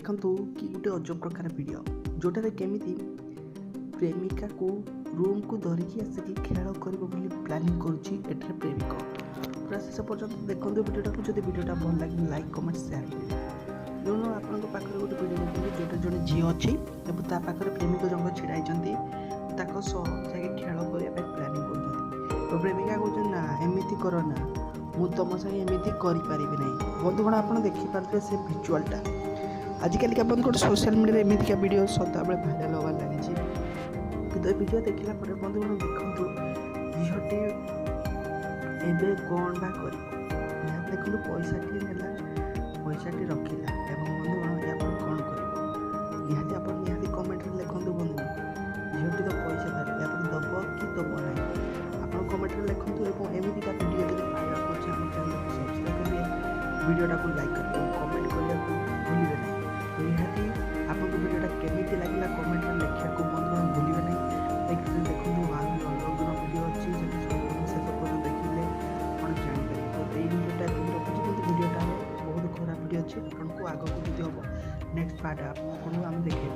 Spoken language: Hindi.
देखंतु कि गोटे अजब प्रकार वीडियो जोटारे केमिति प्रेमिका को रूम को धरिकी आसिकी खेल कर प्लानिंग करुच्ची एठारे प्रेमिक पूरा शेष पर्यंत देखते वीडियोटा को। जब वीडियोटा भल लगे लाइक कमेंट शेयर करें। जो आपंक पाखे गोटे वीडियो देखते जोटा जड़े झी अच्छी पाखे प्रेमिक जन छिड़ा जाके खेल करने प्लानिंग कर तो प्रेमिका कहते ना एमती कर ना मु तुम संगे एमती करें ना। बंधुगण आप देखिपारे से भिजुआलटा आजिकल अपन गोटे सोशल मीडिया एमतीका वीडियो सदाबले भाइराल होगा लगी कि वीडियो देखला बंधुगण देखु झीटी एवं कौन बा कर देखो पैसाटी नेला पैसाटी रखिला बंधुगण या कौन कर निहाती आप निहाती कमेंट लिखु बंधुगण झीटी तो पैसा धरले आप दब कि दब ना आप कमेंट लिखु एमतीका वीडियो जब भाइराल कर चैनल को सब्सक्राइब करेंगे वीडियोटा को लाइक करेंगे कमेंट करने को भूलिए नहीं। निहाती आपको वीडियोटा केमिति लागला कमेंट में लिखा को बंधुगण भूलिए नहीं। देखो अलग अलग वीडियो अच्छी शेष पर्यटन देखिले आप जानते तो ये वीडियोटा रखुच्छी वीडियोटा बहुत खराब वीडियो अच्छे आपको आगे को हम नेक्स्ट पार्ट आपको देखे।